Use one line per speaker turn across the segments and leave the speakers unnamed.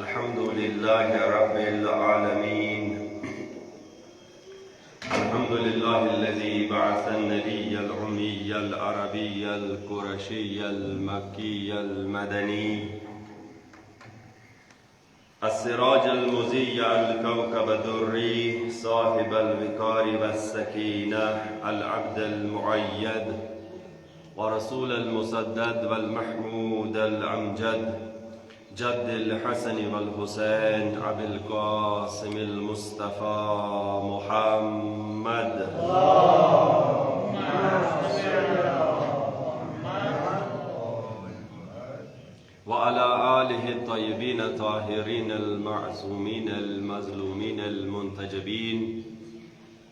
الحمد لله رب العالمين. الحمد لله الذي بعث النبي الأمي العربي القرشي المكي المدني السراج المضيء الكوكب الدري صاحب الوقار والسكينة العبد المؤيد ورسول المسدد والمحمود الأمجد جد الحسن والحسين أبي القاسم المصطفى محمد وعلى آله الطيبين الطاهرين المعصومين المظلومين المنتجبين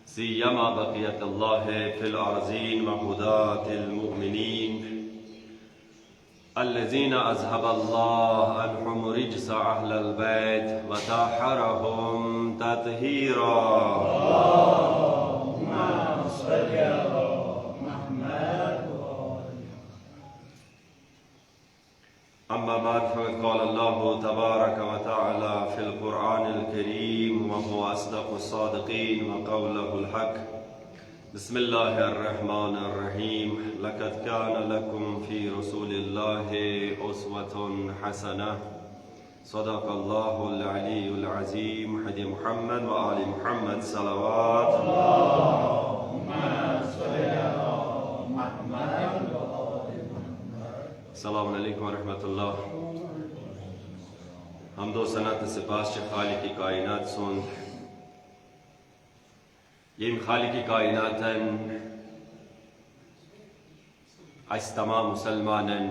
سيما بقية الله في الأرضين وهداة المؤمنين الذين أذهب الله عنهم رجس أهل البيت وطهرهم تطهيرا. اللهم صل على محمد. أما بعد فقد قال الله تبارك وتعالى في القرآن الكريم وهو أصدق الصادقين وقوله الحق. بسم الله الرحمن الرحيم. لقد كان لكم في رسول الله أسوة حسنة. صدق الله العلي العظيم. حدي محمد وآل محمد صلوات. اللهم صل على محمد. السلام علیکم ورحمۃ اللہ. حمد و ثنا سپاس خالق کائنات سوند یم خالق کائناتن اس تمام مسلمانن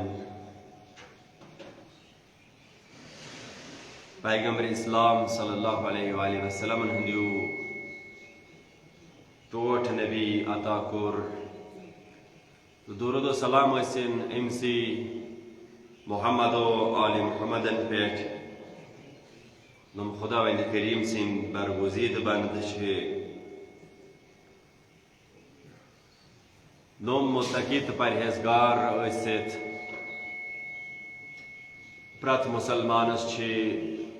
پیغمبر اسلام صلی اللہ علیہ وآلہ وسلم ہندیو ٹوٹ نبی عطا کور درود و سلام اسن امسی محمد و آل محمدن پیٹ نم خداوند کریم سن برگزید بند چھ نم متقیت پرہیزگار ٲسِتھ پرٛٮ۪تھ مسلمانس چھ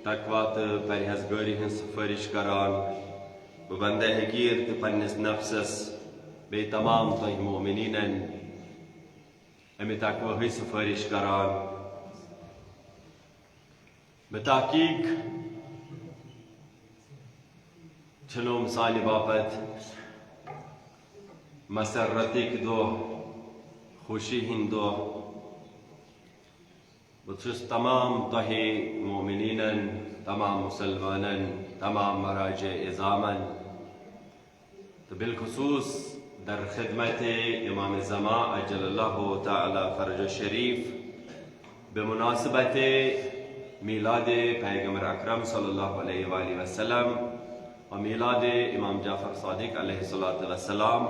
تقوا تہٕ پرہیزگٲری ہٕنٛز سفٲرِش کران. بہٕ بندے حقیٖر تہٕ پننِس نفسس بیٚیہِ تمام تۄہہِ مومنیٖنن امہِ تقواہٕچ سفٲرِش کران. بتحقیق چھُنہٕ یِم سانہِ باپتھ مسرتٕکۍ دۄہ خوشی ہٕنٛدۍ دۄہ. بہٕ چھُس تمام تۄہہِ مومنیٖنن تمام مسلمانن تمام مراجع اعظامن تہٕ بالخصوص در خدمت امام زمان عجل اللہ تعالی فرج شریف بمناسبت میلاد پیغمبر اکرم صلی اللہ علیہ وآلہ وسلم و میلاد امام جعفر صادق علیہ السلام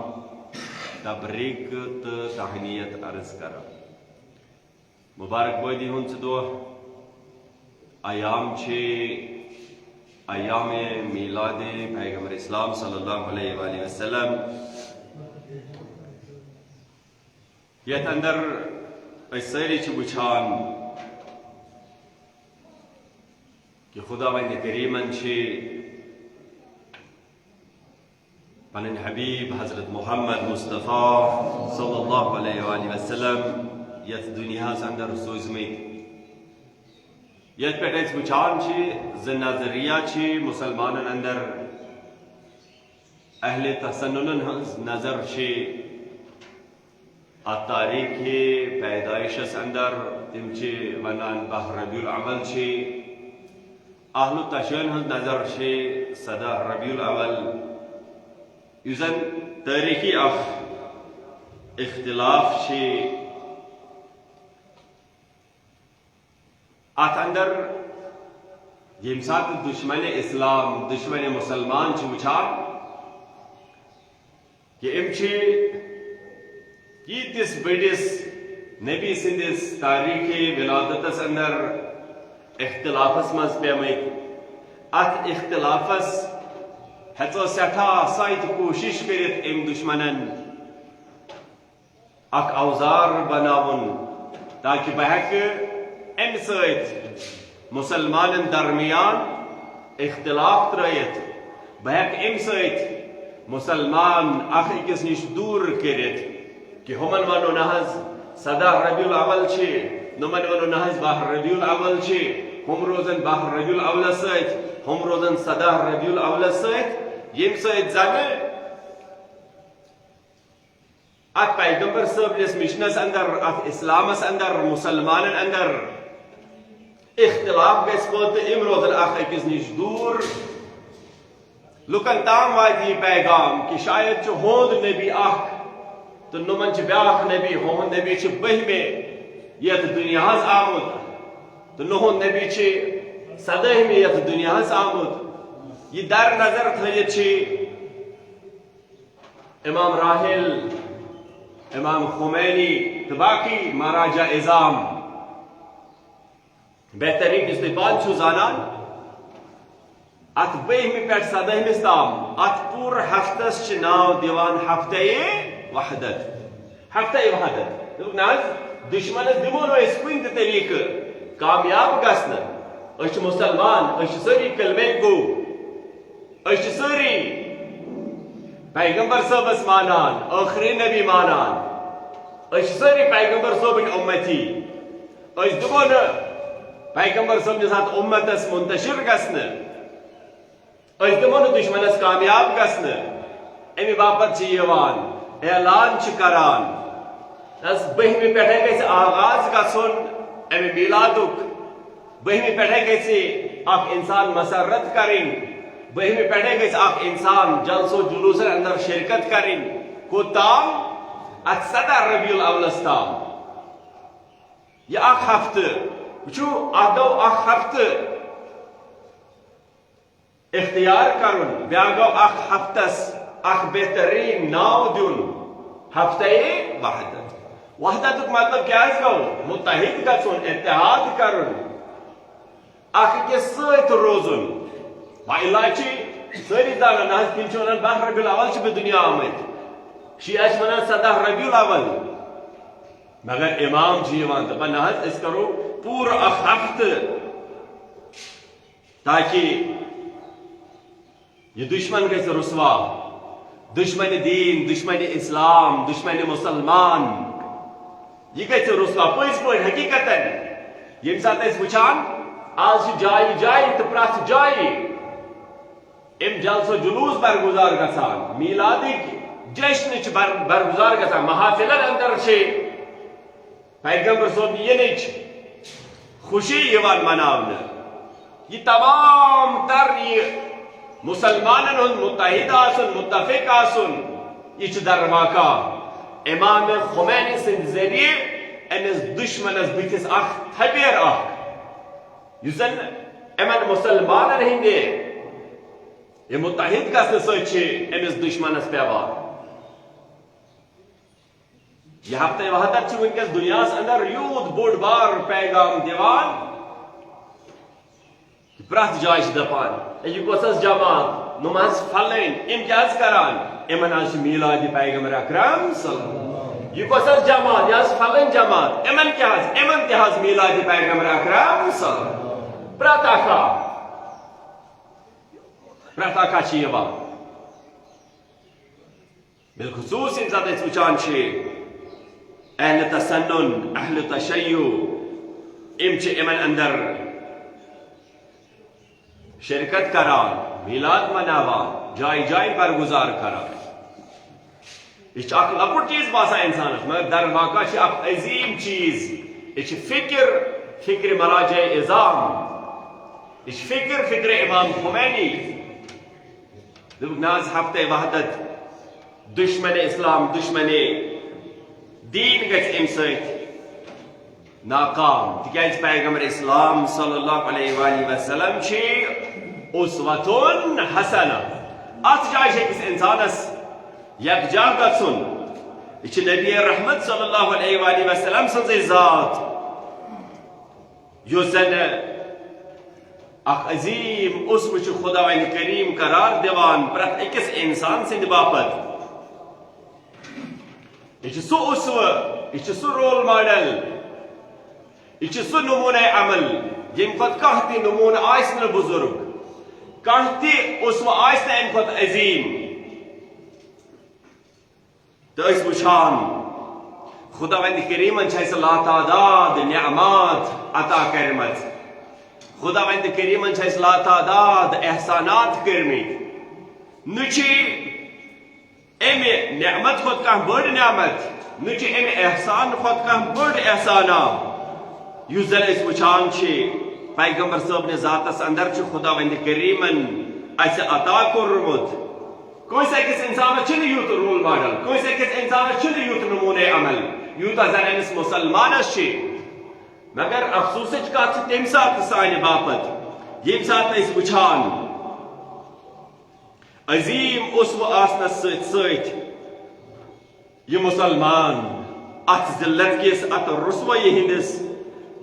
تبریک تو تہنیت عرض کرا. مبارک بادی ہند دہ ایام ایام میلاد پیغمبر اسلام صلی اللہ علیہ وآلہ وسلم یت اندر ساری وچھان کہ خداوند کریمن پنن حبیب حضرت محمد مصطفیٰ صلی اللہ علیہ وآلہ وسلم یت دنیا اندر سوزمت. یت پہ وچھان زِ نظریہ مسلمانن اندر اہل تسنن ہنز نظر تاریخ پیدائشس اندر تم ونان بہ ربیع الاول. اہل تشین ہنز نظر سدہ ربیع الاول. یُس زن تاریخی اختلاف ات اندر یم سات دشمن اسلام دشمن مسلمان وچھان کہ یتس بڑس نبی سندس تاریخی ولادتس اندر اختلافس مز پیمت. ات اختلافس ہیژو سٹھا سائت کوشش کرت ام دشمنن اک اوزار بناون تاکہ بہ ہیکہ ام سۭتۍ مسلمان درمیان اختلاف ترٲیِتھ بہٕ ہٮ۪کہٕ اَمہِ سۭتۍ مسلمان اکھ أکِس نِش دوٗر کٔرِتھ کہ ہُمن ونو نہ حظ 17 ربیع الاول چھِ نُمن ونو نہ حظ 12 ربیع الاول چھِ ہُم روزن 12 ربیع الاولس سۭتۍ ہُم روزن 17 ربیع الاولس سۭتۍ ییٚمہِ سۭتۍ زنہٕ اتھ پیغمبر صٲبنِس مشنس اندر اتھ اسلامس اندر مسلمانن اندر اختلاف گژھِ پٲدٕ تہٕ یِم روزن اکھ أکِس نِش دوٗر لُکن تام واتہِ یہِ پیغام کہ شاید چھُ ہُہُنٛد نبی اکھ تہٕ نُمن چھُ بیٛاکھ نبی ہُہُنٛد نبی چھُ 12مہِ یتھ دُنیاہس آمُت تہٕ نُہُنٛد نبی چھُ 17مہِ یتھ دُنیاہس آمُت یہِ در نظر تھٲیِتھ چھِ امام راحل امام خمینی تہٕ باقی مہاراجا اعظام بہترین یُس تُہۍ پانہٕ چھِو زانان اتھ 12مہِ پٮ۪ٹھ 17مِس تام اتھ پوٗرٕ ہفتس چھِ ناو دِوان ہفتَے وحدت دوٚپُکھ نہ حظ دُشمنس دِمو نہٕ أسۍ کُنہِ تہِ طریٖقہٕ کامیاب گژھنہٕ أسۍ چھِ مُسلمان أسۍ چھِ سٲری کلمے گو أسۍ چھِ سٲری پیغمبر صٲبس مانان ٲخری نبی مانان أسۍ چھِ سٲری پیغمبر صٲبٕنۍ اُمتی أسۍ دِمو نہٕ پیغمبر صٲبنِس اتھ اُمتس منتشر گژھنہٕ أسۍ دِمو نہٕ دُشمنس کامیاب گژھنہٕ امہِ باپتھ چھِ یِوان اعلان چھِ کران 12مہِ پٮ۪ٹھے گژھِ آغاز گژھُن امہِ میلادُک 12مہِ پٮ۪ٹھے گژھِ اکھ انسان مسرت کرٕنۍ 12مہِ پٮ۪ٹھے گژھِ اکھ انسان جلسو جلوٗسن اندر شرکت کرٕنۍ کوٚتام اتھ 17 ربیع الاولس تام یہِ اکھ ہفتہٕ وٕچھو اتھ گوٚو اکھ ہفتہٕ اختیار کرُن بیٛاکھ گوٚو اکھ ہفتس اکھ بہترین ناو دیُن ہفتَے وحدتُک مطلب کیٛاہ حظ گوٚو مُتحد گژھُن اتحاد کرُن اکھ أکِس سۭتۍ روزُن وَإِلّا چھِ سٲری زانان نہ حظ تِم چھِ ونان 12 ربیع الاول چھِ بیٚیہِ دُنیا آمٕتۍ شیعہ چھِ ونان 17 ربیع الاول مگر امام چھِ یِوان دپان نہ حظ أسۍ کرو پوٗرٕ اکھ ہفتہٕ تاکہِ یہ دشمن گژھِ رسوا دشمن دین دشمن اسلام دشمن مسلمان یہ گژھِ رسوا پٔزۍ پٲٹھۍ حقیقتن ییٚمہِ ساتہٕ أسۍ وٕچھان آز چھِ جایہِ جایہِ تہٕ پرٛٮ۪تھ جایہِ اَمہِ جلسو جلوٗس برگُزار گژھان میلادٕکۍ جشن چھِ برگُزار گژھان محافلن اندر چھِ پیغمبر صٲبنہِ یِنٕچ خوشی یِوان مناونہٕ یہ تمام تر یہ مسلمانن ہند متحد آسن متفق آسن یہ در واقع امام خمینی سند ذریعہ امس دشمنس بتس اخ تھبیر اخ یُس زن امن مسلمانن ہند یہ متحد گژھنہٕ سۭتۍ چھِ امس دشمنس پیوان یہ ہفتہ وحدت چھُ ونکس دنیاہس اندر یوٗت بوٚڑ بار پیغام دِوان پرٛٮ۪تھ جایہِ چھِ دپان یہِ کۄس حظ جماعت نۄم حظ پھلٲنۍ یِم کیٛاہ حظ کران یِمن حظ چھُ میلادِ پیغمبر اکرم یہِ کۄس حظ جماعت یہِ حظ پھلٲنۍ جماعت یِمن کیٛاہ حظ یِمن تہِ حظ میلادِ پیغمبر اکرم پرٛٮ۪تھ اکھا چھِ یِوان بالخصوٗص ییٚمہِ ساتہٕ أسۍ وٕچھان چھِ اہل تسنن اہل تشیع یِم چھِ یِمن اندر شرکت کران میلاد مناوان جائے جائے برگزار کران یہ اخ لکٹ چیز باسان انسانس مگر در واقع اخ عظیم چیز یہ فکر مراجع اعظام یہ فکر امام خمینی ناز ہفتہ وحدت دشمن اسلام دشمن دین گژھِ امہِ سۭتۍ ناکام تِکیٛازِ پیغمبر اسلام صلی اللہ علیہ وآلہ وسلم چھِ اسوتن حسنہ اتھ جایہِ چھِ أکِس انسانس یکجا گژھُن یہ چھِ نبی رحمت صلی اللہ علیہ وآلہ وسلم سٕنٛزٕے ذات یُس زن اکھ عظیم اسوہ چھُ خداوند کریم قرار دِوان پرٛٮ۪تھ أکِس انسان سٕنٛدِ باپتھ یہ چھُ سُہ اسوہ یہ چھُ سُہ رول ماڈل یہ چھُ سُہ نمونہ عمل یم کھت کانٛہہ تہِ نمون آسہِ نہٕ بزرگ کانٛہہ تہِ اسوٕ آسہِ نہٕ امہِ کھۄتہٕ عظیٖم تہٕ أسۍ وٕچھان خداوند کریمن چھِ اَسہِ لاتعداد نعمات عطا کٔرمٕژ خداوند کریمن چھِ اَسہِ لاتعداد احسانات کٔرمٕتۍ نہ چھِ امہِ نعمت کھۄتہٕ کانٛہہ بٔڑ نعمت نہ چھِ امہِ احسان کھۄتہٕ کانٛہہ بٔڑ احسانا یُس زن أسۍ وٕچھان چھِ پیغمبر صٲبنہِ ذاتس اندر چھُ خداوند کریمن اَسہِ عطا کوٚرمُت کٲنٛسہِ أکِس اِنسانس چھُنہٕ یُتھ رول ماڈل کٲنٛسہِ أکِس اِنسانس چھُنہٕ یُتھ نموٗنے عمل یوٗتاہ زن أمِس مُسلمانس چھِ مگر افسوٗسٕچ کتھ چھِ تمہِ ساتہٕ سانہِ باپتھ ییٚمہِ ساتہٕ أسۍ وٕچھان عظیٖم اسوٕ آسنس سۭتۍ سۭتۍ یہِ مُسلمان اتھ ذلت کِس اتھ رسوٲیی ہٕنٛدِس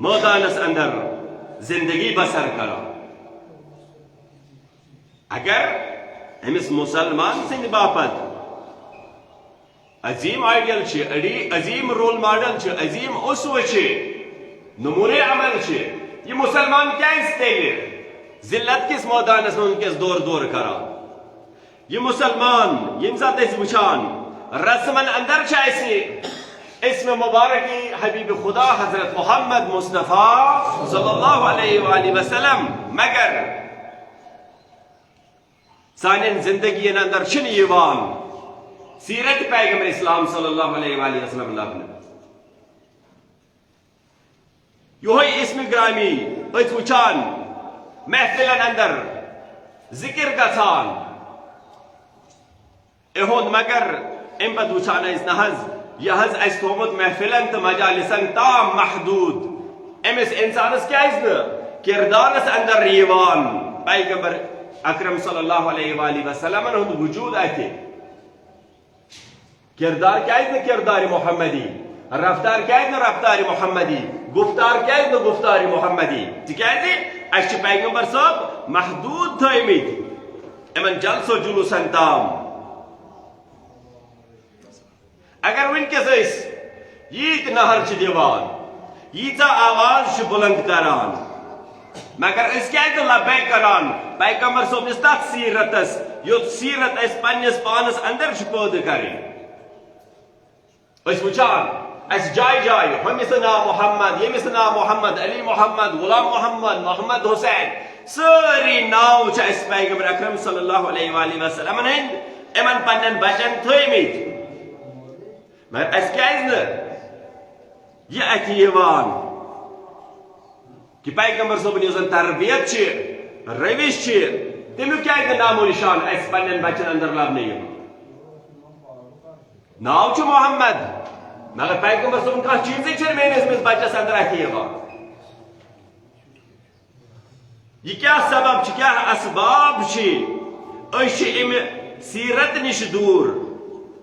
مٲدانس اندر زندگی بسر کران اگر أمِس مُسلمان سٕنٛدِ باپتھ عظیٖم آیڈیل چھِ عظیٖم رول ماڈل چھِ عظیٖم اسوٕ چھِ نموٗنے عمل چھِ یہِ مُسلمان کیازِ تیٚلہِ ذلت کِس مٲدانس منٛز وٕنکیٚس دورٕ دورٕ کران یہِ مُسلمان ییٚمہِ ساتہٕ أسۍ وٕچھان رسمن اندر چھِ اَسہِ اسم مبارکی حبیب خدا حضرت محمد مصطفیٰ صلی اللہ علیہ وآلہ وسلم مگر سانٮ۪ن زندگین اندر چھِنہٕ یِوان سیرت پیغمبر اسلام صلی اللہ علیہ وآلہ وسلم لبنہٕ یہوے اسم گرامی أسۍ وٕچھان محفلن اندر ذکر گژھان اِہُنٛد مگر امہِ پتہٕ وٕچھان أسۍ نہ حظ یہ حظ اَسہِ تھوٚومُت محفلن تہٕ مجالسن تام محدوٗد أمِس اِنسانس کیازِ نہٕ کردارس اندر یِوان پیغمبر اکرم صلی اللہ علیہ وآلہ وسلمن ہُنٛد وجوٗد اتہِ کردار کیازِ نہٕ کردار محمدی رفتار کیازِ نہٕ رفتار محمدی گفتار کیازِ نہٕ گفتار محمدی تِکیازِ اَسہِ چھِ پیغمبر صٲب محدوٗد تھٲومٕتۍ یِمن جلسو جلوٗسن تام اگر ونکس أسۍ ییٖتۍ نہر چھِ دِوان ییٖژاہ آواز چھِ بُلند کران مگر أسۍ کیازِ نہٕ لبیک کران پیغمبر صٲبنِس تتھ سیرتس یوٚت سیرت أسۍ پننِس پانس اندر چھِ پٲدٕ کرٕنۍ أسۍ وٕچھان اَسہِ جایہِ جایہِ ہُمِس ناو محمد ییٚمِس ناو محمد علی محمد غلام محمد محمد حسین سٲری ناو چھِ اَسہِ پیغمبر اکرم صلی اللہ علیہ وآلہ وسلمن ہٕنٛدۍ یِمن پننٮ۪ن بچن تھٲومٕتۍ مگر اَسہِ کیازِ نہٕ یہِ اتہِ یِوان کہ پیغمبر صٲبن یُس زن تربیت چھِ روش چھِ تمیُک کیازِ نہٕ نامو نشان اَسہِ پننٮ۪ن بچن اندر لبنہٕ یِوان ناو چھُ محمد مگر پیغمبر صٲبُن کانٛہہ چیٖزٕے چھُنہٕ میٲنِس بچس اندر اتہِ یِوان یہِ کیٛاہ سبب چھُ کیٛاہ اسباب چھِ أسۍ چھِ امہِ سیرت نِش دوٗر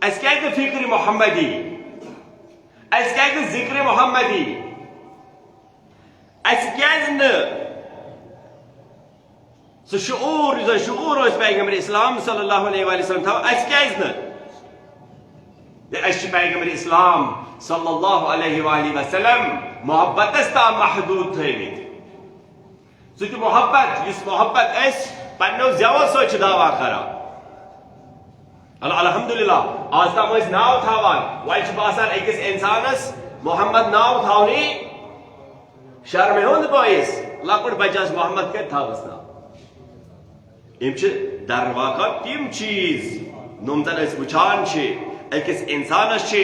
اَسہِ کیازِ نہٕ فکر محمدی اَسہِ کیازِ نہٕ ذکر محمدی اَسہِ کیازِ نہٕ سُہ شعوٗر یُس زن شعوٗر اوس پیغمبر اسلام صلی اللہ علیہ وآلہ وسلم تھاوان اَسہِ کیازِ نہٕ اَسہِ چھِ پیغمبر اسلام صلی اللہ علیہ وآلہ وسلم محبتس تام محدوٗد تھٲومٕتۍ سُہ تہِ محبت یُس محبت أسۍ پننیو زٮ۪وو سۭتۍ چھِ دعوا کران الحمدللہ آز تام ٲسۍ ناو تھاوان وۄنۍ چھُ باسان أکِس اِنسانس محمد ناو تھاونٕے شرمہِ ہُنٛد بٲیِس لۄکُٹ بچس محمد کتہِ تھاوس ناو یِم چھِ درواقع تِم چیٖز یِم زن أسۍ وٕچھان چھِ أکِس اِنسانس چھِ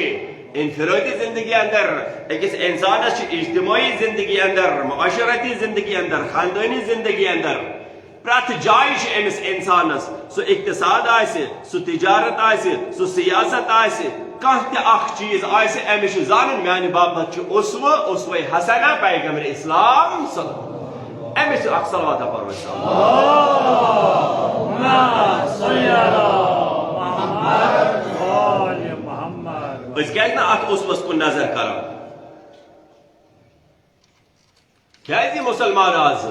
انفرٲدی زندگی اندر أکِس اِنسانس چھِ اجتمٲعی زندگی اندر معاشرتی زندگی اندر خاندٲنی زندگی اندر پرٛٮ۪تھ جایہِ چھِ أمِس اِنسانس سُہ اقتصاد آسہِ سُہ تجارت آسہِ سُہ سیاست آسہِ کانٛہہ تہِ اکھ چیٖز آسہِ أمِس چھُ زانُن میانہِ باپتھ چھُ اسوے حسنہ پیغمبر اسلام أمِس چھُ اکھ صلواتہ پرو أسۍ کیازِ نہٕ اتھ اسوس کُن نظر کران کیازِ یہِ مُسلمان آز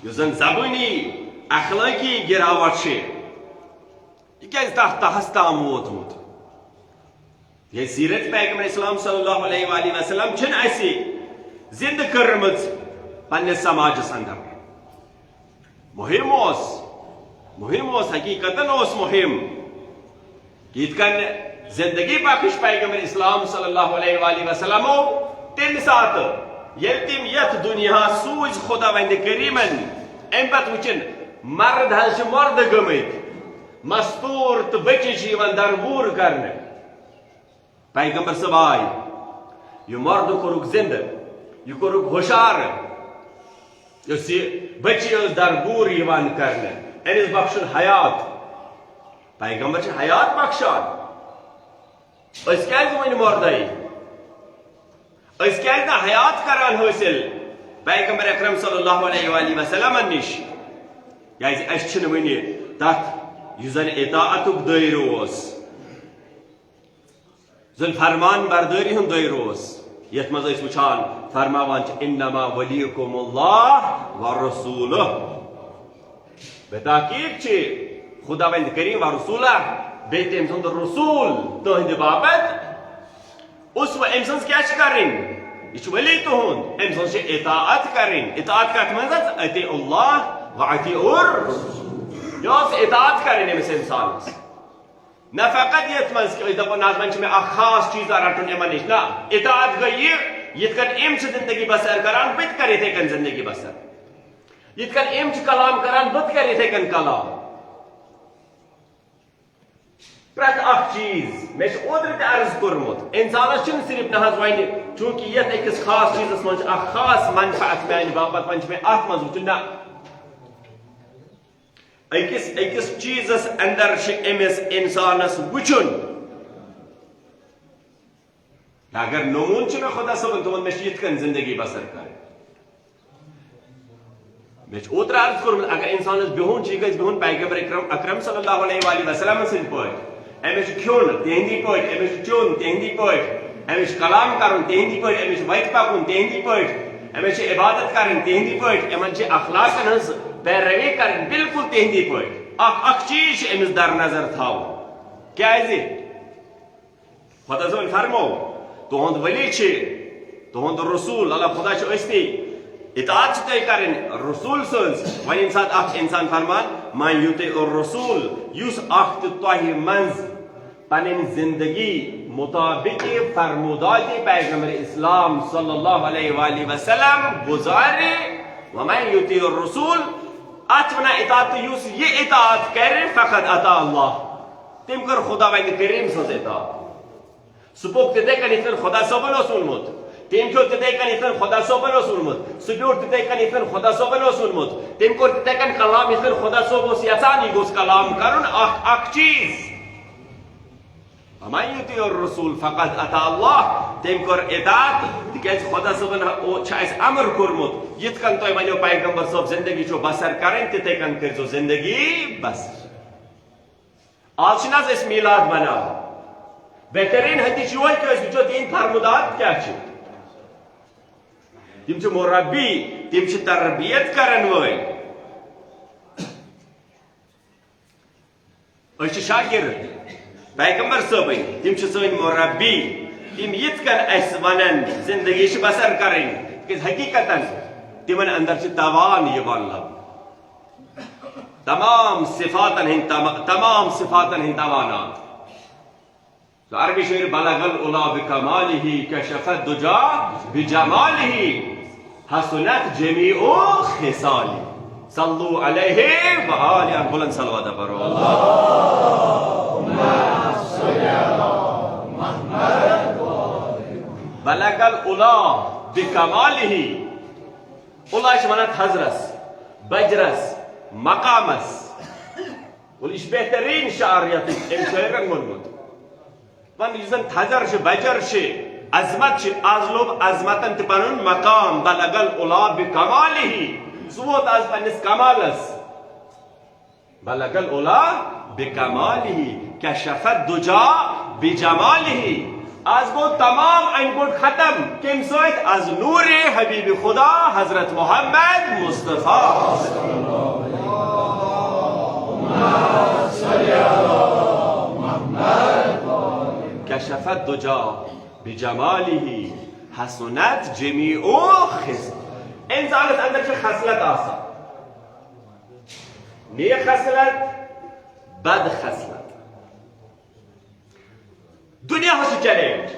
یُس زن زبٲنی اخلٲقی گراوٹ چھِ یہِ کیازِ تتھ تہس تام ووتمُت ییٚلہِ سیرت پیغمبر اسلام صلی اللہ علیہ وآلہ وسلم چھِنہٕ اَسہِ زندٕ کٔرمٕژ پنس سماجس اندر مہم حقیقتاً مہم یت کن زندگی بخش پیغمبر اسلام صلی اللہ علیہ وآلہ وسلم تم سات یل تم یت دنیا سوز خدا وند کریمن ام پت وچن مرد حض مرد گمت مستور تو بچہ دربور کرنے پیغمبر صاحب آئی یہ مرد کورک زندہ یہ کورک ہوشار اس بچی دربور کرنے امس بخشن حیات پیغمبر حیات بخشان اس کیاز ون مردائی اس کیاز نا حیات کران حاصل پیغمبر اکرم صلی اللہ علیہ وآلہ وسلم نش کیاز اس چھن ونی تات یزن اطاعتک دائر اوس زن فرمان برداری ہن دائر اوس یت مز اس وچھان فرماوان انما ولیکم اللہ ورسولہ بتاکید چھ خدا وند کریم ورسولہ بیت ام سند رسول تہند بابت اس و ام سند کیا کریں یہ ولی تہند ام سند اطاعت کریں اطاعت کت مز اطیع اللہ و اطیع الرسول یہ اطاعت کریں امس انسان نہ فقط یت مز کہ دپن نازمن میں اخ خاص چیز رٹن امن نش نہ اطاعت گئی یت کن ام زندگی بسر کران بت کر یتھے کن زندگی بسر یت کن ام کلام کران بت کر یتھے کن کلام پرت اخ چیز میں اوتر تہ عرض کورمت انسانس چھ صرف نہ ون چونکہ یت اکس خاص چیزس من اخ خاص منفعت میانہ باپت ون میں ات مز وچن نہ اکس چیزس اندر امس انسانس وچن اگر نمون میں خدا صبن تمن میں یت کن زندگی بسر کر میں اوتر عرض کورمت اگر انسانس بہن یہ گھس بہن پیغمبر اکرم صلی اللہ علیہ وآلہ وسلم سند پہ امس کھیون تہندی پہ امس چون تہندی پہ امس کلام کرن تہندی پہ امس وت پکن تہندی پہ امس عبادت کرن تہندی پہ امن اخلاقن ہز پیروی کرن بالکل تہندی پہ اخ چیز امس در نظر تھو کیازِ خدا صبن فرمو تہند ولی تہند رسول اللہ خدا ٲستی اطاعت تہ کرن رسول سنز ون ییٚمہِ ساتہٕ اکھ انسان فرمان من یُطیع الرسول یُس اکھ تہِ تۄہہِ منٛز پنٕنۍ زندگی مطابق فرمودات پیغمبر اسلام صلی اللہ علیہ وآلہ وسلم گزارِ ومن یُطیع الرسول اتھ ونان اطاعت یُس یہ اطاعت کرِ فقط اطاع اللہ تٔمۍ کٔر خدا وند کریم سٕنٛز اطاعت سُہ پوٚک تِتھے کٔنۍ یِتھ کٔنۍ خدا صٲبن اوس ووٚنمُت تم کھیو تتھے کن یتھ خدا صٲبن اوس ووٚنمُت سُہ بیوٗٹھ تتھے کن یتھ خدا صٲبن اوس ووٚنمُت تم کوٚر تتھے کن کلام یتھ خدا صٲب اوس یژھان یہِ گوٚژھ کلام کرُن اکھ چیٖز ومن یُطیع الرسول فقط اطاع اللہ تم کوٚر اطاعت تکیازِ خدا صٲبن چھُ اَسہِ امر کوٚرمُت یتھ کن تۄہہِ ونیو پیغمبر صٲب زندگی چھو بسر کرٕنۍ تتھے کن کٔرزیو زندگی بسر آز چھِنہٕ حظ أسۍ میلاد مناوان بہترین حدیث یہوے کہ أسۍ وٕچھو تِہنٛدۍ فرمودات کیاہ چھِ تم مربی تم تربیت کرن ول شاگرد پیغمبر صٲبٕنۍ تم سن مربی تم یت کن اس ونن زندگی بسر کریں تکیاز حقیقتاً تمن اندر توان لب تمام صفاتن ہند توانات عربی شعر بلغ العلا بکمالہ کشف الدجا بجمالہ حسنت جمیع خصالہ صلو علیہ وآلہ بلند صلوات پڑھو اللہم صلی علی محمد بلغ العلا بکمالہ علا چھ ونان حضرس بجرس مقامس یہ بہترین شعریت ام شاعرن وونمت ون زن تھزر بجر عظمت آز لوب عظمتن تہ پنن مقام بلغ العلا بکمالہ سہ ووت آز پنس کمالس بلغ العلا بکمالہ کشف الدجا بجمالہ آز گو تمام ان گوٹ ختم کم سۭتۍ آز نور حبیب خدا حضرت محمد مصطفیٰ کشف الدجا بجمالہ حسنت جمیع خصال انسانس اندر چھ خصلت آسان نیک خصلت بد خصلت دنیا ہس چیلنج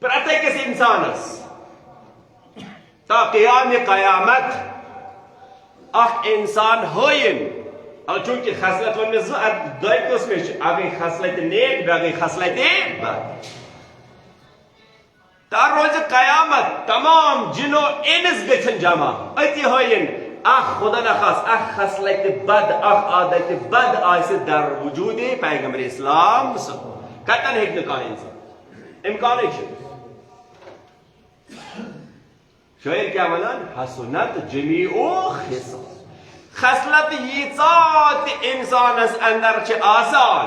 پرت أکس انسانس تا قیام قیامت اخ انسان ہوین چونکہ خصلت ون میں دۄیہِ قٕسمٕچ اکھ گٔے خصلت نیک بیٛاکھ گٔے خصلت بد تار روز قیامت تمام جنو انس گژھن جمع أتی ہوین اخ خدا نخواست اخ خصلت بد اخ عادت بد آسہِ در وجود پیغمبر اسلام کتن ہیٚکہِ نہٕ کانٛہہ انسان امکانٕے چھُ شاعر کیا ونان حسنت جمیع خصال خصلت ییٖژاہ تہِ انسانس اندر چھ آسان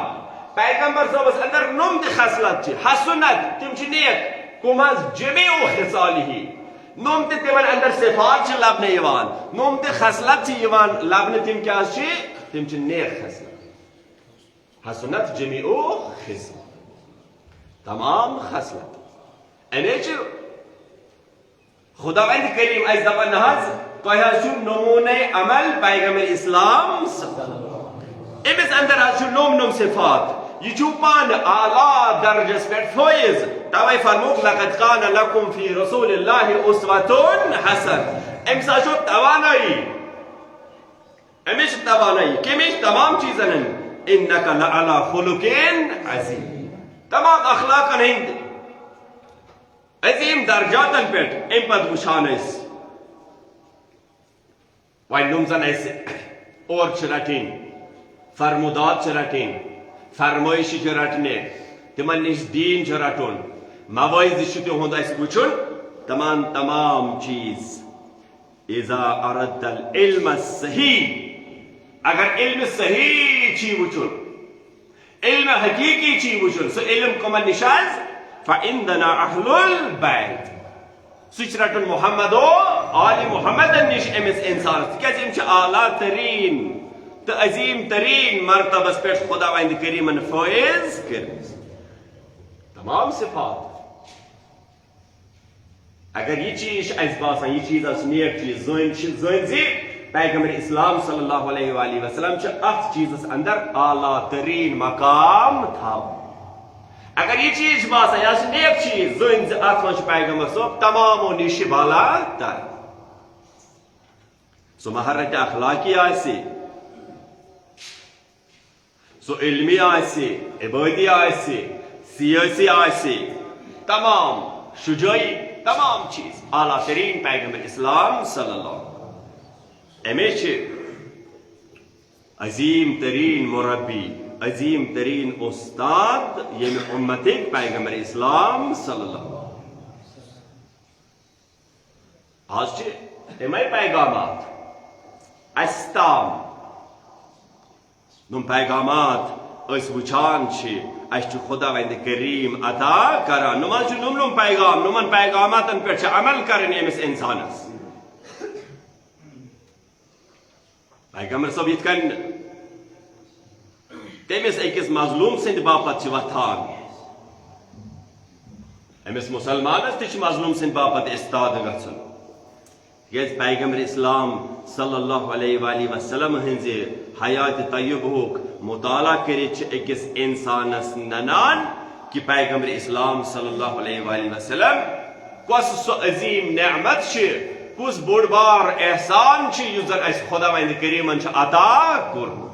پیغمبر صٲبس اندر نم تہِ خصلت چھ حسنت تم چھ نیک کم حظ جمیع خصالہی نم تہِ تمن اندر صفات چھ لبنہٕ یوان نم تہِ خصلت چھ یوان لبنہٕ تم کیا چھ تم چھ نیک خصلت حسنت جمیع خصال تمام خصلت انے چھ خداوند کریم اس دپان نہ حظ تۄہہِ حظ چھُ نموٗنَے عمل پیغمبر اسلام أمس اندر حظ چھُ نم نم صفات یہ چھُ پانہٕ اعلیٰ درجس پٮ۪ٹھ فٲیض توے فرموک لقد کان لکم فی رسول اللہ اسوۃ حسن أمس حظ چھُ توانٲیی أمس چھِ توانٲیی کمِچ تمام چیٖزن ہٕنٛدۍ انک لعلی خلق عظیم تمام اخلاقن ہٕنٛدۍ عظیم درجاتن پٮ۪ٹھ امہِ پتہٕ وٕچھان أسۍ وۄنۍ یِم زن اَسہِ اور چھِ رٹٕنۍ فرمودات چھِ رٹٕنۍ فرمٲیشہِ چھِ رٹنہِ تِمن نِش دیٖن چھُ رٹُن مواعظ چھُ تِہُنٛد اَسہِ وٕچھُن تمام چیٖز اذا اردت العلم الصحیح اگر علم صحیح چھی وٕچھُن علم حقیقی چھی وٕچھُن سُہ علم کٕمن نِش حظ فعندنا اہل البیت سُہ چھُ رٹُن محمد و آل محمدن نِش أمس انسانس تِکیٛازِ یِم چھِ اعلیٰ تریٖن تہٕ عظیٖم تریٖن مرتبس پٮ۪ٹھ خداوند کریٖمن فٲیض کٔرمٕژ تمام صفات اگر یہ چیز اَسہِ باسان یہ چیز آسہِ نیک چیز زٲنۍ زِ پیغمبر اسلام صلی اللہ علیہ وآلہ وسلم چھُ اتھ چیزس اندر اعلیٰ تریٖن مقام تھاوان اگر یہ چیز باسان یہ نیک چیز زٲنۍ زِ اتھ منٛز چھُ پیغمبر صٲب تمامو نِش بالا تر سُہ مہارت اخلاقی آسہِ سُہ علمی آسہِ عبٲدی آسہِ سیٲسی آسہِ تمام شجاعی تمام چیز اعلیٰ تریٖن پیغمبر اسلام صلی اللہ أمس چھِ عظیٖم تریٖن مربی عظیٖم تریٖن استاد ییٚمہِ اُمتٕکۍ پیغمبر اسلام صلی اللہ آز چھِ تِمے پیغامات اَسہِ تام نم پیغامات أسۍ وٕچھان چھِ اَسہِ چھُ خداوند کریٖم عطا کران نم حظ چھُ نم پیغام نمن پیغاماتن پٮ۪ٹھ چھِ عمل کرٕنۍ أمِس انسانس پیغمبر صٲب یِتھ کٔنۍ تٔمِس أکِس مظلوٗم سٕنٛدِ باپتھ چھِ وۄتھان أمِس مُسلمانس تہِ چھُ مظلوٗم سٕنٛدِ باپتھ اِستاد گژھُن تِکیٛازِ پیغمبر اسلام صلی اللہ علیہ وآلہ وسلم ہٕنٛزِ حیات طیبہُک مطالعہ کٔرِتھ چھِ أکِس انسانس ننان کہ پیغمبر اسلام صلی اللہ علیہ وآلہ وسلم کۄس سۄ عظیٖم نعمت چھِ کُس بوٚڑ بار احسان چھُ یُس زن اَسہِ خداوند کریٖمن چھُ عطا کوٚرمُت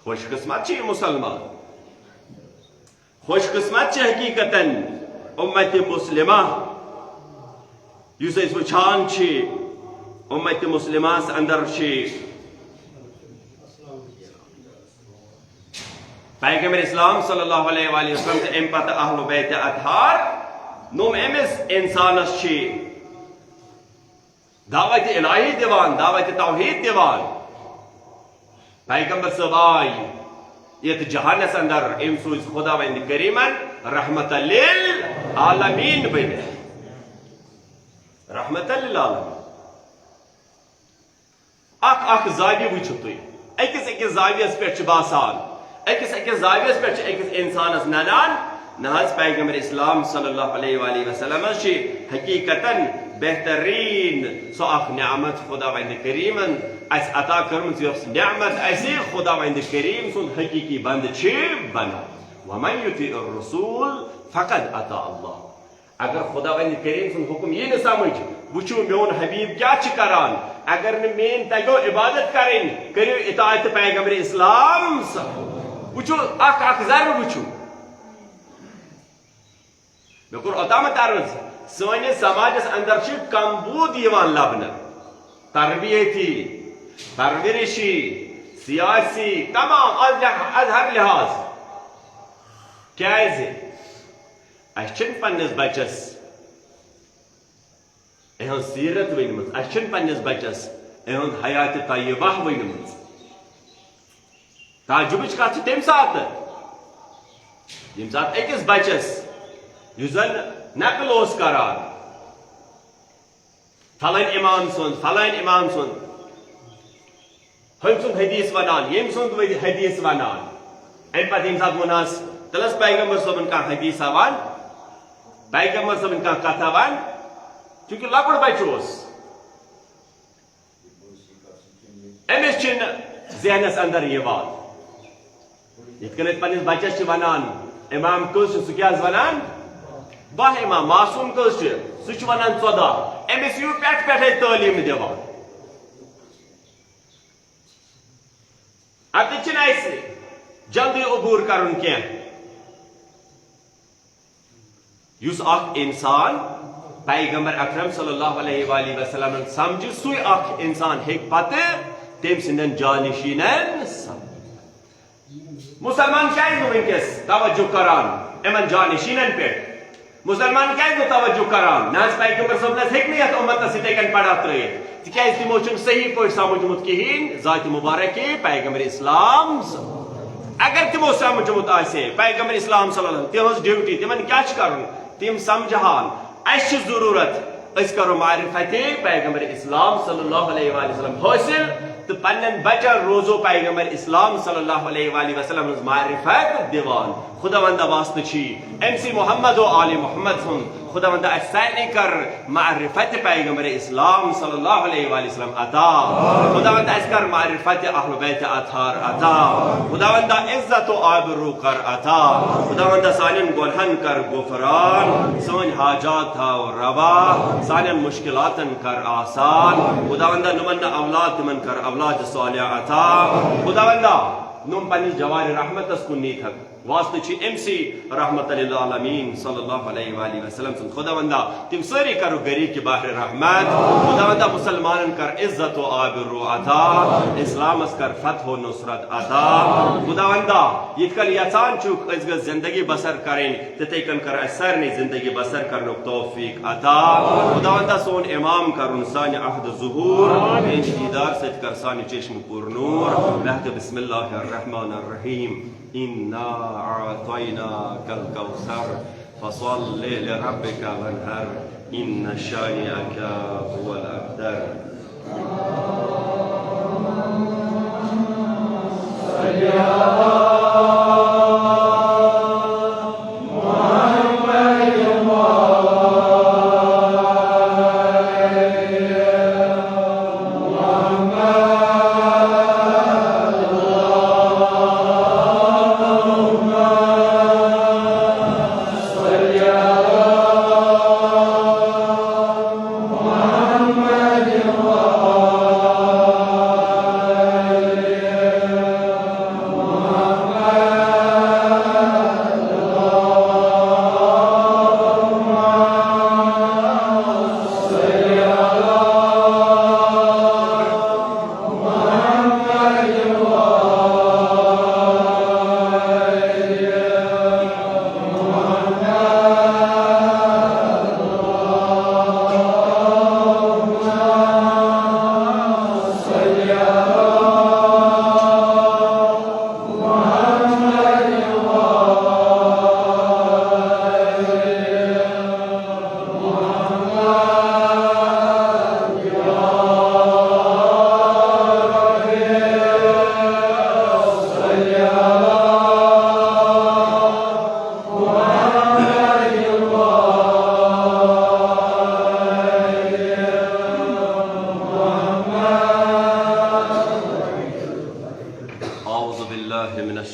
خوش قسمت چھِ یہِ مسلمان خوش قسمت چھِ حقیقتاً اُمت مسلمہ یُس أسۍ وٕچھان چھِ اُمت مسلمس اندر چھِ پیغمبر اسلام صلی اللہ علیہ وآلہ وسلم تہٕ امہِ پتہٕ اہل بیت اطہار نم أمس انسانس چھِ دعوت الہی دِوان دعوت توحید دِوان پیغمبر صٲب آے یتھ جہانس اندر أمۍ سوٗز خداوند کریٖمن رحمت للعالمیٖن بٔنِتھ رحمت للعالمیٖن اکھ زاویہِ وٕچھِو تُہۍ أکِس زاویس پٮ۪ٹھ چھُ باسان أکِس زاویس پٮ۪ٹھ چھُ أکِس انسانس ننان نہاز پیغمبر اسلام صلی اللہ علیہ وآلہ وسلم حقیقتاً بہترین سو اخ نعمت خدا وند کریمن اس عطا کرمت یس نعمت اسی خدا وند کریم سن حقیقی بند بنا ومن یطیع الرسول فقد اطاع اللہ. اگر خدا وند کریم سن حکم یہ نہ سمجھ وچو میون حبیب کیا کران اگر نہ مین تگو عبادت کریں کرو اطاعت پیغمبر اسلام وچو اخ ضرب وچو مے کور اوتامت عرض سٲنِس سماجس اندر کمبود لبنہ تربیتی پرورشی سیاسی تمام از ہر لحاظ کیازِ اس چھن پننس بچس اہن سیرت ونمت اس چھن پننس بچس اہن حیات طیبہ ونمت. تعجبچ کتھ تم سات یم سات اکس بچس یس زن نقل اوس کران فلان امام سند فلان امام سند ہم سند حدیث ونان یم سند حدیث ونان ام پتہ یم سات وناس تلس پیغمبر صبن کان حدیث وان پیغمبر صبن کان کتھا وان چونکہ لکڑ بچوس امس چھن ذہنس اندر یہ بات یت کن پنس بچس ونان امام کس سہ کیا ونان باہ امام معصوم کس سہ ونان 14 امس یو پٮ۪ٹھ پٮ۪ٹھے تعلیم دِوان اتہ چھنہ اسہ جلدی عبور کرن کینٛہہ یس اخ انسان پیغمبر اکرم صلی اللہ علیہ وآلہ وسلم سمجھ سوی اخ انسان ہیک پتہ تم سندن جانشینن مسلمان کیازِ ونکس توجہ کران امن جانشینن پہ مسلمان کیازِ توجہ کران نہ پیغمبر صبنس ہیک نہ یتھ امتس ستھے کن پڑا ترٲیِتھ تکیازِ تمو چھُنہٕ صحیح پٲٹھۍ سمجھمُت کہین ذات مبارک پیغمبر اسلام. اگر تمو سمجھمُت آسہِ پیغمبر اسلام صلی اللہ علیہ وسلم تہنٛز ڈیوٹی تمن کیا کرُن تم سمجھان اس ضرورت اس کرو معرفت پیغمبر اسلام صلی اللہ علیہ وآلہ وسلم حاصل تو پنن بچن روزو پیغمبر اسلام صلی اللہ علیہ وآلہ وسلم معرفت دیوان. خدا وندہ واسطہ چھی ام سی محمد و آل محمد سن خدا وندہ اسانی کر معرفت پیغمبر اسلام صلی اللہ علیہ وآلہ وسلم عطا. خدا وندہ اس کر معرفت اہل بیت اطہار عطا. خدا وندہ عزت و آبرو کر عطا. خدا وندہ سانن گنہن کر غفران سن حاجات تھا روا سانن مشکلاتن کر آسان. خدا وندہ نمن اولاد من کر اولاد صالح عطا. خدا وندہ نم پنس جوار رحمت اس کن نیتھک واسطہ چھ ام سی رحمت للعالمین صلی اللہ علیہ وآلہ وسلم سن خدا وندہ تم ساری کرو گری کی باہر رحمت. خدا وندہ مسلمان کر عزت و آبرو عطا اسلام اس کر فتح و نصرت عطا. خدا وندہ یہ کل یژان چوک اس گز زندگی بسر کریں تتے کن کر اثر نہیں زندگی بسر کرنے توفیق عطا. خدا وندہ سون امام کرن سان عہد ظہور ان دیدار ست کر سان چشم پر نور. بہت بسم اللہ الرحمن الرحیم إنا أعطيناك الكوثر فصل لربك وانهر إن شانئك هو الأبتر.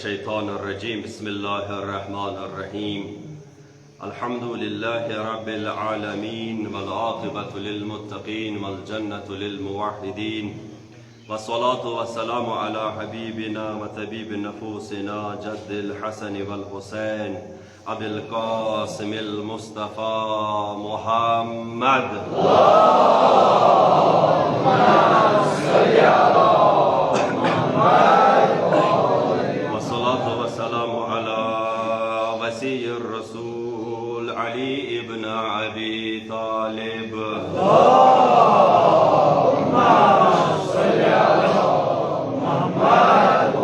الشيطان الرجيم بسم الله الرحمن الرحيم الحمد لله رب العالمين والعاقبة للمتقين والجنة للموحدين والصلاة والسلام على حبيبنا وطبيب نفوسنا جد الحسن والحسين أبي القاسم المصطفى محمد اللهم صل على محمد والصلاة والسلام على وسيء الرسول علي ابن أبي طالب اللهم صل على محمد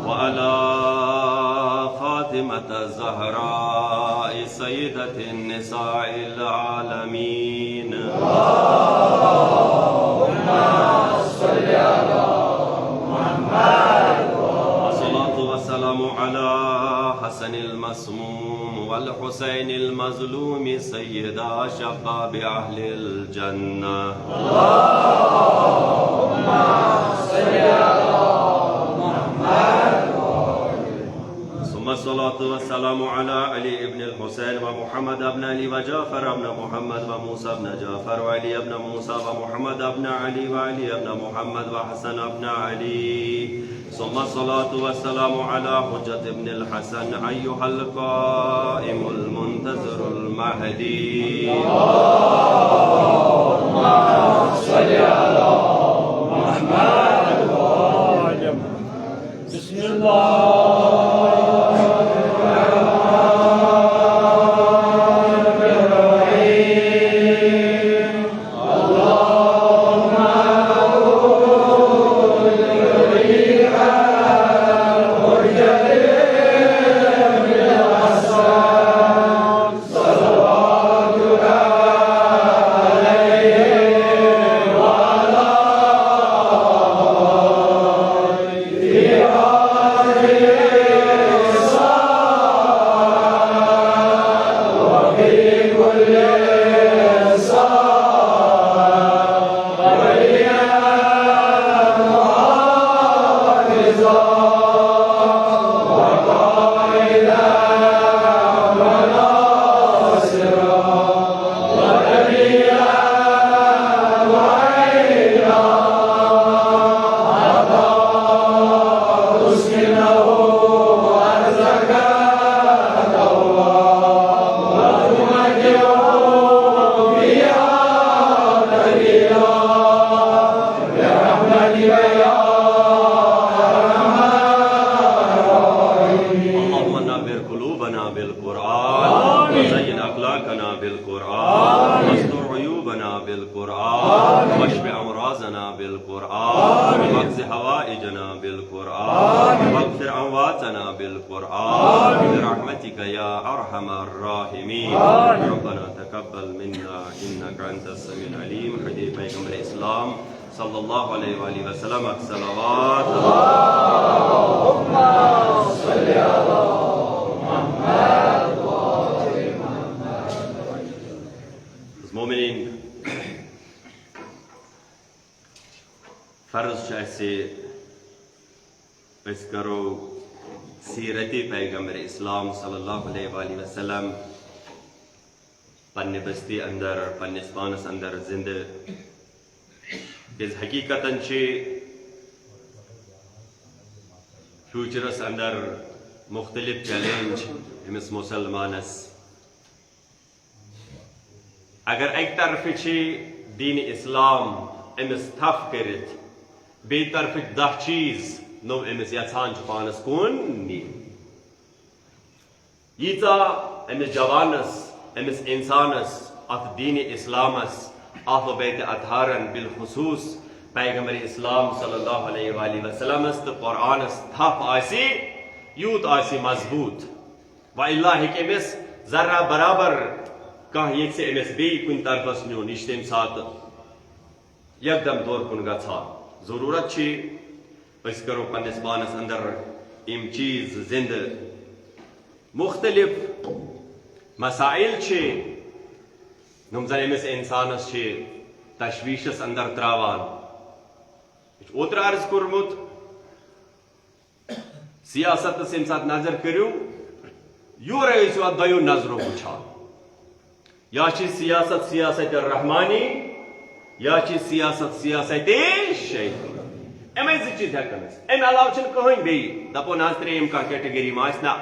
وعلى فاطمة الزهراء سيدة النساء العالمين اللهم صل على محمد والصلاة والسلام على حسن المسموم والحسين المظلوم سيدا شباب أهل الجنة اللهم صل على محمد ثم الصلاة والسلام على علي بن الحسين ومحمد بن علي وجعفر بن محمد وموسى بن جعفر وعلي بن موسى ومحمد بن علي وعلي بن محمد وحسن بن علي ثم الصلاة والسلام على حجة بن الحسن أيها القائم المنتظر المهدي اللهم صل على محمد بسم الله صلى الله عليه وآله وسلم الصلوات اللهم صل على محمد وآل محمد. المؤمنين فرض شایستی اس کرو سیرتی پیغمبر اسلام صلی اللہ علیہ وآلہ وسلم پنہ بستی اندر پنس پانس اندر زندہ اس حقیقتاً فیوچرس اندر مختلف چیلنج امس مسلمانس اگر ایک طرف دین اسلام امس تھف کرت بی طرف دہ چیز نو امس یژھان پانس کن نی ییژا امس جوانس امس انسانس ات دین اسلامس آف بیت اطہارن بالخصوص پیغمبر اسلام صلی اللہ علیہ وآلہ وسلم تو قرآن تھپ آسی یوت آسی مضبوط و اللہ ہیکہ امس ذرہ برابر کھانا یہ سے امس بی کن طرفس نیون یہ تمہ سات یکدم طور کن گھان ضرورت چھ اس کرو پنس پانس اندر ام چیز زند مختلف مسائل چھ نم زن امس انسانس چھ تشویشس اندر تراوان اوتر عرض کورمت سیاست یم سات نظر کرو یور ٲسِو اتھ دۄیو نظرو وٕچھان یا چھِ سیاست سیاست رحمانی یا چھِ سیاست سیاست شیطانی امے زٕ چیٖز ہٮ۪کان ٲسِتھ امہِ علاوٕ چھِنہٕ کٕہٕنۍ بیٚیہِ دپو نہ حظ ترٛیٚیِم کانٛہہ کیٹگری ما آسہِ نہ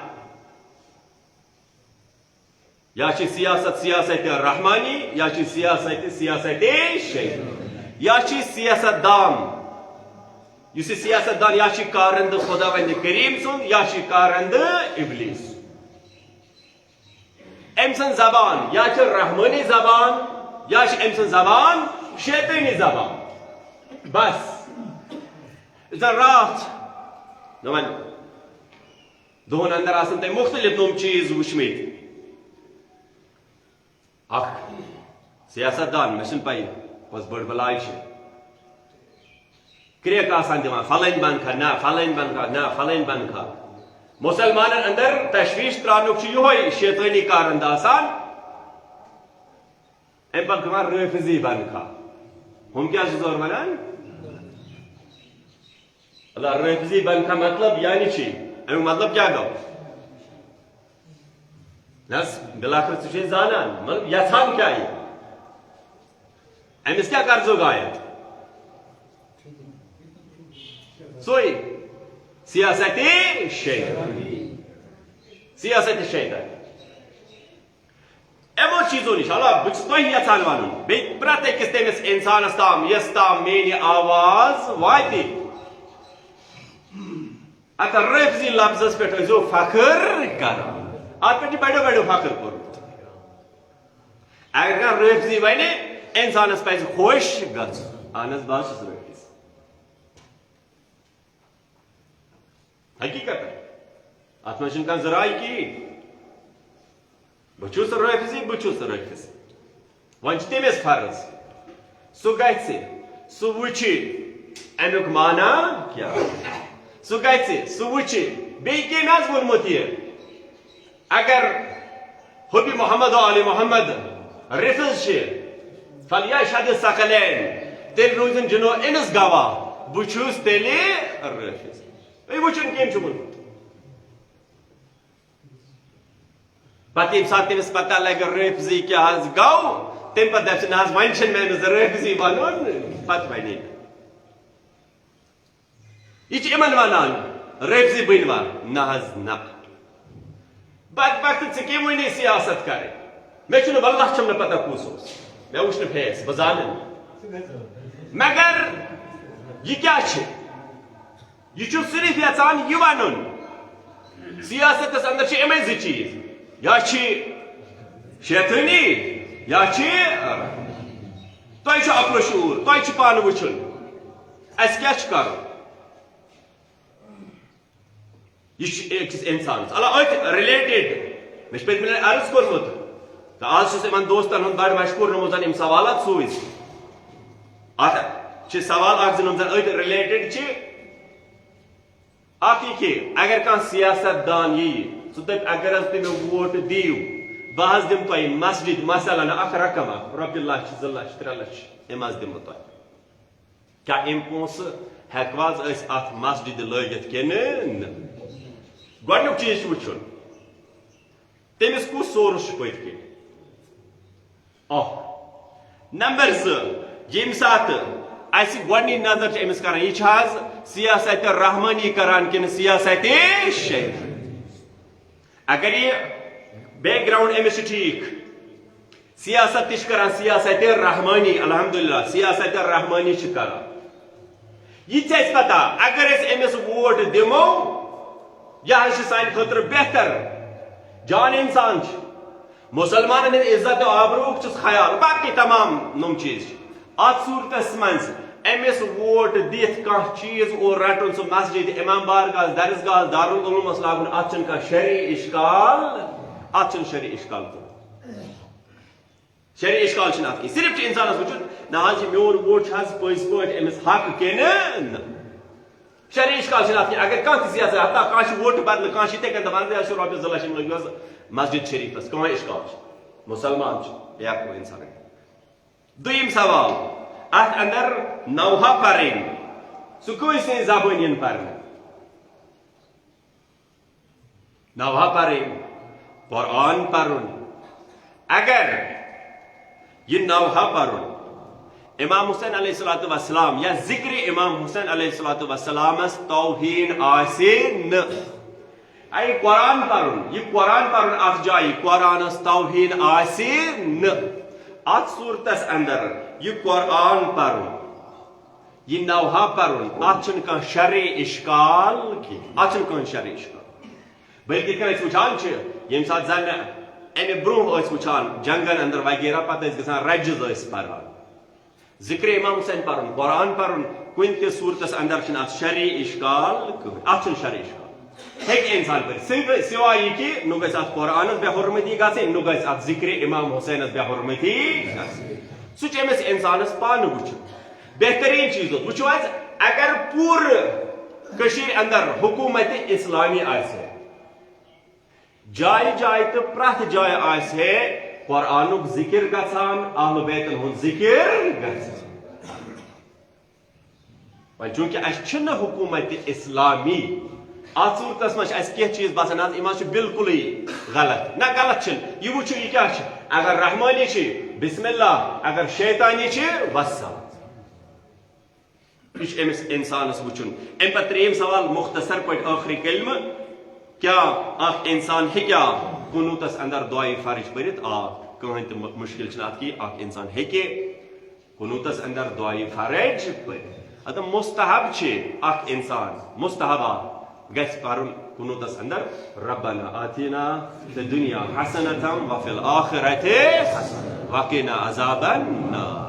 یا چھِ سیاست سیاست رحمانی یا چھِ سیاست سیاست شیطانی یا چھِ سیاست دان یُس یہِ سیاست دان یا چھِ کارنٛدٕ خۄداوندِ کریٖم سُنٛد یا چھِ کارنٛدٕ ابلیٖس أمۍ سٕنٛز زبان یا چھِ رحمٲنی زبان یا چھِ أمۍ سٕنٛز زبان شیطٲنی زبان بس زن راتھ وۄنۍ دۄہن اندر آسن تۄہہِ مختلف نوٚم چیٖز وٕچھمٕتۍ اکھ سیاست دان مےٚ چھُنہٕ پاے کۄس بٔڑ بلاے چھِ کرٛیٚکھ آسان دِوان فلٲنۍ بنکھا نہ فلٲنۍ بنکھا نہ فلٲنۍ بنکھا مسلمانن اندر تشویش تراونُک چھُ یِہوے شیطٲنی کارنٛد آسان امہِ پتہٕ دِوان رٲفضی بنکھا ہُم کیٛاہ چھِ زورٕ ونان اللہ رٲفضی بنکھا مطلب یعنی چھی امیُک مطلب کیٛاہ گوٚو نہ حظ بِلاخر ژٕ چھُے زانان مطلب یژھان کیٛاہ یہِ أمِس کیٛاہ قرضُک آیت سُے سیاست شیطانی سیاست شیطانی یِمو چیٖزو نِش اللہ بہٕ چھُس تۄہہِ یژھان وَنُن بیٚیہِ پرٛٮ۪تھ أکِس تٔمِس اِنسانس تام یس تام میٛانہِ آواز واتہِ اگر رٲفضی لفظس پٮ۪ٹھ ٲسۍزیو فخر کران اتھ پٮ۪ٹھ چھُ بڑیو بڑیو فخر کوٚرمُت اگر کانٛہہ رٲفضی وَنہِ اِنسانس پزِ خۄش گژھُن اہن حظ بہٕ حظ چھُس رٲفض حقیقت اتھ منٛز چھُنہٕ کانٛہہ زٕ راے کِہیٖنۍ بہٕ چھُس رٲفضی بہٕ چھُس رٲفض وۄنۍ چھُ تٔمِس فرض سُہ گژھِ سُہ وٕچھِ امیُک معنا کیٛاہ سُہ گژھِ سُہ وٕچھِ بیٚیہِ کٔمۍ حظ ووٚنمُت یہِ اگر حبی محمد و علی محمد رفض چھِ فلیشہد ثقلین تیٚلہِ روٗزِن جنو أمِس گواہ بہٕ چھُس تیٚلہِ رٲفض تُہۍ وٕچھُن کٔمۍ چھُ ووٚنمُت پتہٕ ییٚمہِ ساتہٕ تٔمِس پتہ لگہِ رٲفضی کیٛاہ حظ گوٚو تمہِ پتہٕ دپہِ نہ حظ وۄنۍ چھُنہٕ مےٚ أمِس رٲفضی وَنُن پتہٕ وَنہِ یہ چھِ یِمن ونان رٲفضی بٔنوا نہ حظ نہ بدبخت ژٕ کٔمۍ وٕنی سیاست کرٕنۍ مےٚ چھُنہٕ واللہ چھَم نہٕ پتہ کُس اوس مےٚ وٕچھ نہٕ فیس بہٕ زانن مگر یہِ کیٛاہ چھِ یہ چھُ صرف یژھان یہِ وَنُن سیاستس اندر چھِ یِمے زٕ چیٖز یا چھِ شیطٲنی یا چھِ تۄہہِ چھُ عقل و شعوٗر تۄہہِ چھُ پانہٕ وٕچھُن اَسہِ کیٛاہ چھُ کرُن یہ چھُ أکِس اِنسانس اللہ أتھۍ رِلیٹِڈ مےٚ چھُ پٔتمہِ لٹہِ عرض کوٚرمُت تہٕ آز چھُس یِمن دوستن ہُنٛد بڑٕ مشکوٗر نوٚمُت زن یِم سوالات سوٗزۍ اتھ چھِ سوال اکھ زٕ یِم زن أتھۍ رِلیٹِڈ چھِ اکھ یہِ کہِ اگر کانٛہہ سیاست دان ییہِ سُہ دپہِ اگر حظ تُہۍ مےٚ ووٹ دِیِو بہٕ حظ دِمہٕ تۄہہِ مسجد مثلاً اکھ رقم اکھ رۄپیہِ لچھ 2 لچھ 3 لچھ یِم حظ دِمہٕ تۄہہِ کیٛاہ اَمہِ پونٛسہٕ ہٮ۪کوا حظ أسۍ اتھ مسجد لٲگِتھ کِنہٕ نہ گۄڈنیُک چیٖز چھُ وٕچھُن تٔمِس کُس سورس چھُ پٔتۍ کِنۍ اکھ نمبر 2 ییٚمہِ ساتہٕ اَسہِ گۄڈنِچ نظر چھِ أمِس کران یہِ چھِ حظ سیاست رحمٲنی کران کِنہٕ سیاست شیطانی اگر یہِ بیک گراوُنڈ أمِس چھُ ٹھیٖک سیاست تہِ چھِ کران سیاست رحمٲنی الحمدللہ سیاست رحمٲنی چھِ کران یہِ تہِ چھِ اَسہِ پتہ اگر أسۍ أمِس ووٹ دِمو یہِ حظ چھُ سانہِ خٲطرٕ بہتر جان انسان چھُ مسلمانن ہٕنٛدِ عزت و آبروٗہُک چھُس خیال باقٕے تمام نوٚم چیٖز چھِ اتھ صوٗرتس منٛز أمِس ووٹ دِتھ کانٛہہ چیٖز اور رٹُن سُہ مسجد امام بارگاہس درسگاہس دارالعلوٗمس لاگُن اتھ چھُنہٕ کانٛہہ شرعی اشکال اتھ چھُنہٕ شرعی اشکال شرعی اشکال چھُنہٕ اتھ کینٛہہ صرف چھُ انسانس وٕچھُن نہ حظ یہِ میون ووٹ چھُ حظ پٔزۍ پٲٹھۍ أمِس حق کِنہٕ نہ شرعی اشکال چھُنہٕ اتھ کینٛہہ اگر کانٛہہ تہِ سیاست حتیٰ کانٛہہ چھُ ووٹہٕ بدلہٕ کانٛہہ چھُ یِتھے کٔنۍ دپان حظ چھُ رۄپیس 2 لچھ یِم لٲگِو حظ مسجد شریٖفس کٕہٕنۍ اشکال چھُ مسلمان چھُ بیٚیہِ ہٮ۪کو انسان دوٚیِم سوال اتھ اندر نوحہ پرٕنۍ سُہ کٲنٛسہِ ہٕنٛزِ زبٲنۍ یِن پرنہٕ نوحہ پرن قرآن پرن اگر یہ نوحہ پرن امام حسین علیہ الصلوۃ والسلام یا ذکر امام حسین علیہ الصلوۃ والسلام توہین آسین اے قرآن پرن یہ قرآن پرن ات جائے قرآن توہین آسین ات صورتس اندر یہ قرآن پرن یہ نوحہ پرن ات چھن کان شرعی اشکال کی ات چھن کان شرعی اشکال بلکہ کہ وچھان یم سات زن امہ برونہ وچھان جنگن اندر وغیرہ پتہ گژھان رجز پران ذکر امام حسین پرن قرآن پرن کن تہ صورتس اندر چھن ات شرعی اشکال ات چھن شرعی اشکال ہیک انسان پر سوائے یہ کہ نو گژھِ ات قرآن بے حرمتی گژھٕنۍ نو گژھِ ات ذکر امام حسین بے حرمتی گژھٕنۍ سہ چھ أمس انسانس پانہٕ وٕچھُن بہترین چیز وچھو اگر پور کشیر اندر حکومت اسلامی آسے جائے جائے تو پرت جائے آسے قرآنک ذکر گژھان اہل بیتن ہند ذکر گژھان چونکہ اس چھنہ حکومت اسلامی ات صورتس مجھ اس کی چیز باسان یہ بالکل غلط نہ غلط چھن یہ وچھو یہ کیا اگر رحمانی چھ بسم اللہ اگر شیطانی چھ وسا یہ امس انسانس وچن ام پتہ تریم سوال مختصر پٹ آخری کلمہ کیا اخ انسان ہیکیا قنوتس اندر دعائے فرج پرت کہین تہ مشکل چھ ات کی اخ انسان ہیکہ قنوتس اندر دعائے فرج پرت ادم مستحب چھ اخ انسان مستحبہ گژھِ پرن قنوتس اندر ربنا آتنا فی الدنیا حسنۃ وفی الآخرۃ حسنۃ وقنا عذاب النار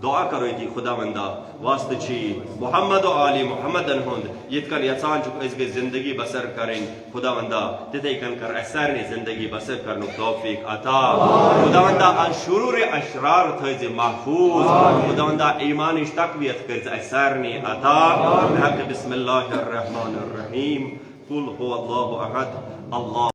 دعا کرو یہ خداوندا واسطہ چھی محمد و آل محمد ہند یت کن یژھان چھک اس گے زندگی بسر کریں خداوندا تتھے کن کر اسارنی زندگی بسر کرنو توفیق عطا خداوندا ان شرور اشرار تھے محفوظ خداوندا ایمان تقویت کر اسارنی عطا بحق بسم اللہ الرحمن الرحیم قل هو اللہ احد اللہ